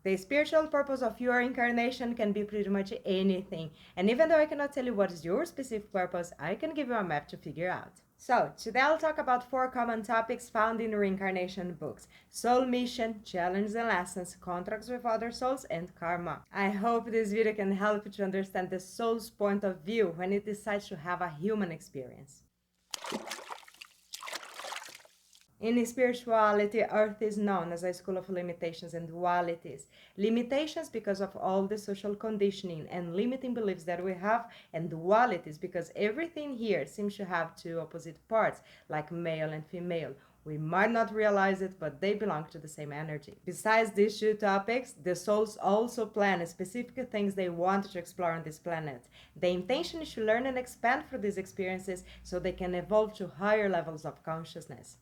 The spiritual purpose of your incarnation can be pretty much anything, and even though I cannot tell you what is your specific purpose, I can give you a map to figure out. So, today I'll talk about 4 common topics found in reincarnation books: soul mission, challenges and lessons, contracts with other souls, and karma. I hope this video can help you to understand the soul's point of view when it decides to have a human experience. In spirituality, Earth is known as a school of limitations and dualities. Limitations because of all the social conditioning and limiting beliefs that we have, and dualities because everything here seems to have two opposite parts, like male and female. We might not realize it, but they belong to the same energy. Besides these two topics, the souls also plan specific things they want to explore on this planet. The intention is to learn and expand through these experiences so they can evolve to higher levels of consciousness.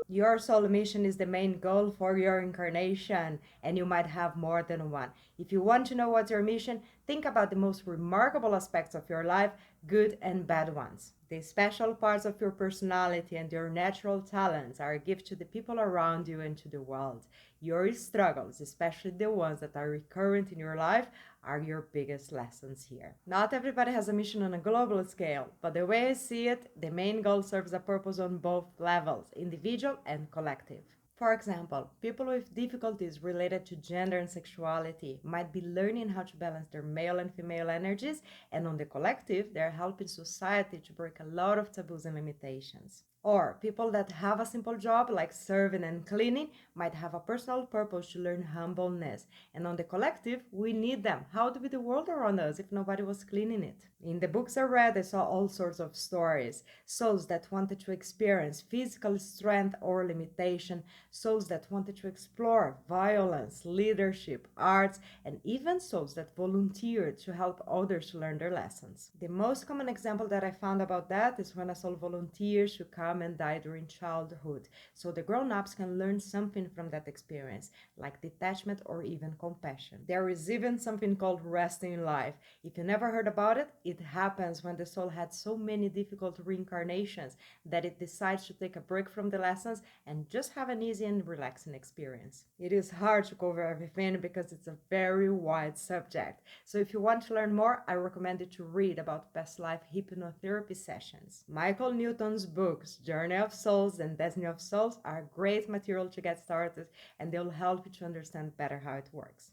Your soul mission is the main goal for your incarnation, and you might have more than one. If you want to know what's your mission, think about the most remarkable aspects of your life, good and bad ones. The special parts of your personality and your natural talents are a gift to the people around you and to the world. Your struggles, especially the ones that are recurrent in your life, are your biggest lessons here. Not everybody has a mission on a global scale, but the way I see it, the main goal serves a purpose on both levels, individual and collective. For example, people with difficulties related to gender and sexuality might be learning how to balance their male and female energies, and on the collective, they're helping society to break a lot of taboos and limitations. Or people that have a simple job like serving and cleaning might have a personal purpose to learn humbleness, and on the collective, we need them. How would be the world around us if nobody was cleaning it? In the books I read, I saw all sorts of stories. Souls that wanted to experience physical strength or limitation, souls that wanted to explore violence, leadership, arts, and even souls that volunteered to help others to learn their lessons. The most common example that I found about that is when a soul volunteers to come and die during childhood, so the grown-ups can learn something from that experience, like detachment or even compassion. There is even something called resting in life. If you never heard about it, it happens when the soul had so many difficult reincarnations that it decides to take a break from the lessons and just have an easy and relaxing experience. It is hard to cover everything because it's a very wide subject. So if you want to learn more, I recommend you to read about past life hypnotherapy sessions. Michael Newton's books, Journey of Souls and Destiny of Souls, are great material to get started, and they'll help you to understand better how it works.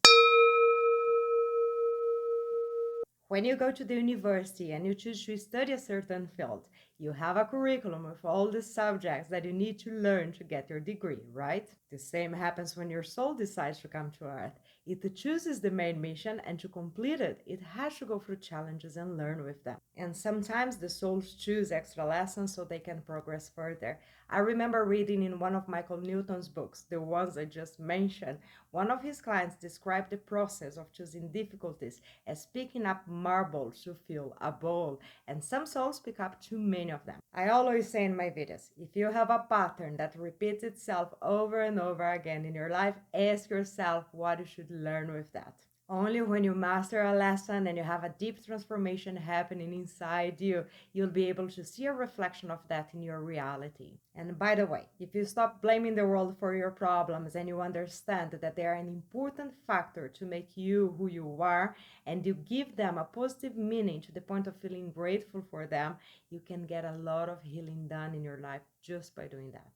When you go to the university and you choose to study a certain field, you have a curriculum with all the subjects that you need to learn to get your degree, right? The same happens when your soul decides to come to Earth. It chooses the main mission, and to complete it, it has to go through challenges and learn with them. And sometimes the souls choose extra lessons so they can progress further. I remember reading in one of Michael Newton's books, the ones I just mentioned, one of his clients described the process of choosing difficulties as picking up marbles to fill a bowl, and some souls pick up too many of them. I always say in my videos, if you have a pattern that repeats itself over and over again in your life, ask yourself what you should learn with that. Only when you master a lesson and you have a deep transformation happening inside you, you'll be able to see a reflection of that in your reality. And by the way, if you stop blaming the world for your problems and you understand that they are an important factor to make you who you are, and you give them a positive meaning to the point of feeling grateful for them, you can get a lot of healing done in your life just by doing that.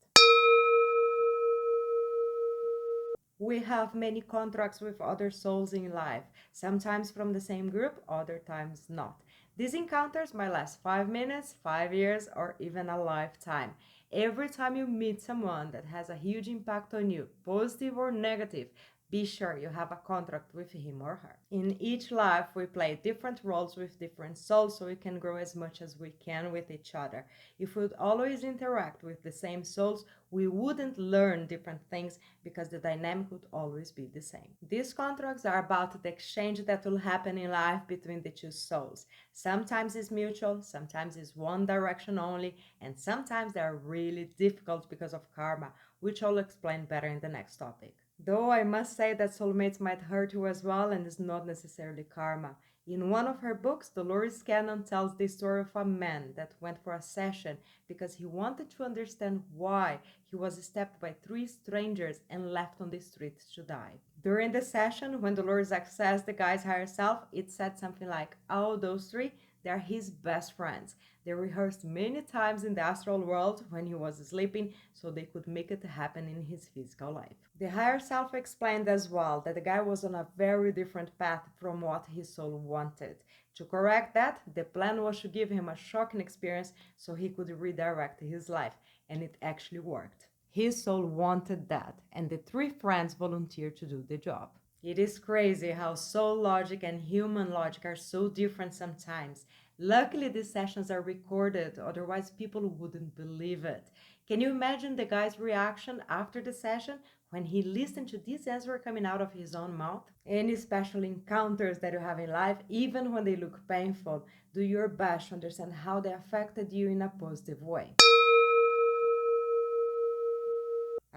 We have many contracts with other souls in life, sometimes from the same group, other times not. These encounters might last 5 minutes, 5 years, or even a lifetime. Every time you meet someone that has a huge impact on you, positive or negative, be sure you have a contract with him or her. In each life, we play different roles with different souls so we can grow as much as we can with each other. If we would always interact with the same souls, we wouldn't learn different things because the dynamic would always be the same. These contracts are about the exchange that will happen in life between the two souls. Sometimes it's mutual, sometimes it's one direction only, and sometimes they are really difficult because of karma, which I'll explain better in the next topic. Though I must say that soulmates might hurt you as well, and it's not necessarily karma. In one of her books, Dolores Cannon tells the story of a man that went for a session because he wanted to understand why he was stabbed by three strangers and left on the street to die. During the session, when Dolores accessed the guy's higher self, it said something like, "All those three, they're his best friends. They rehearsed many times in the astral world when he was sleeping so they could make it happen in his physical life." The higher self explained as well that the guy was on a very different path from what his soul wanted. To correct that, the plan was to give him a shocking experience so he could redirect his life, and it actually worked. His soul wanted that, and the three friends volunteered to do the job. It is crazy how soul logic and human logic are so different sometimes. Luckily, these sessions are recorded, otherwise, people wouldn't believe it. Can you imagine the guy's reaction after the session when he listened to this answer coming out of his own mouth? Any special encounters that you have in life, even when they look painful, do your best to understand how they affected you in a positive way.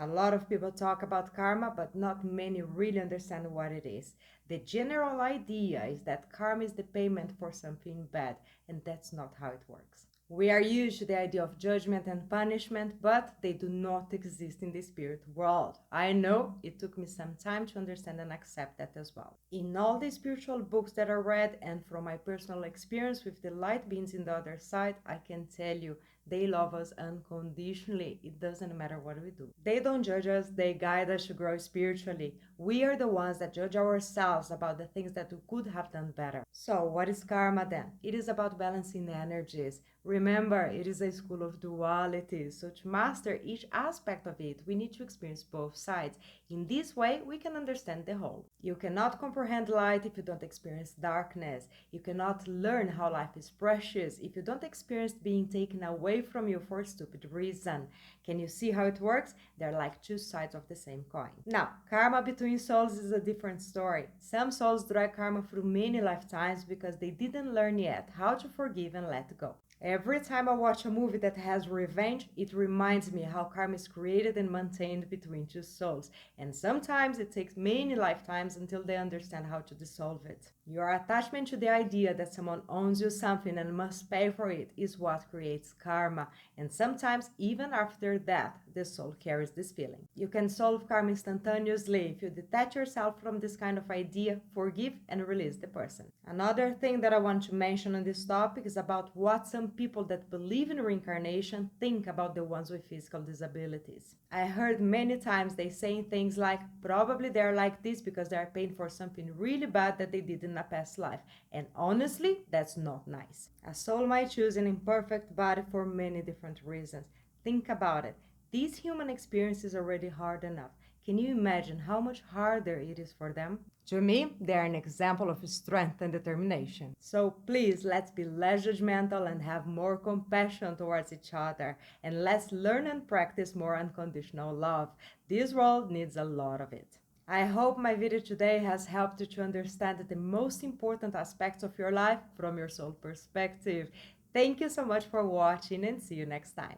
A lot of people talk about karma, but not many really understand what it is. The general idea is that karma is the payment for something bad, and that's not how it works. We are used to the idea of judgment and punishment, but they do not exist in the spirit world. I know it took me some time to understand and accept that as well. In all the spiritual books that I read, and from my personal experience with the light beings in the other side, I can tell you they love us unconditionally. It doesn't matter what we do. They don't judge us, they guide us to grow spiritually. We are the ones that judge ourselves about the things that we could have done better. So, what is karma then? It is about balancing energies. Remember, it is a school of dualities. So, to master each aspect of it, we need to experience both sides. In this way, we can understand the whole. You cannot comprehend light if you don't experience darkness. You cannot learn how life is precious if you don't experience being taken away from you for a stupid reason. Can you see how it works? They're like two sides of the same coin. Now, karma between souls is a different story. Some souls drag karma through many lifetimes because they didn't learn yet how to forgive and let go. Every time I watch a movie that has revenge, it reminds me how karma is created and maintained between two souls, and sometimes it takes many lifetimes until they understand how to dissolve it. Your attachment to the idea that someone owes you something and must pay for it is what creates karma, and sometimes even after death, the soul carries this feeling. You can solve karma instantaneously if you detach yourself from this kind of idea, forgive, and release the person. Another thing that I want to mention on this topic is about what some people that believe in reincarnation think about the ones with physical disabilities. I heard many times they saying things like, probably they're like this because they're paying for something really bad that they did in a past life. And honestly, that's not nice. A soul might choose an imperfect body for many different reasons. Think about it. This human experience is already hard enough. Can you imagine how much harder it is for them? To me, they are an example of strength and determination. So please, let's be less judgmental and have more compassion towards each other. And let's learn and practice more unconditional love. This world needs a lot of it. I hope my video today has helped you to understand the most important aspects of your life from your soul perspective. Thank you so much for watching and see you next time.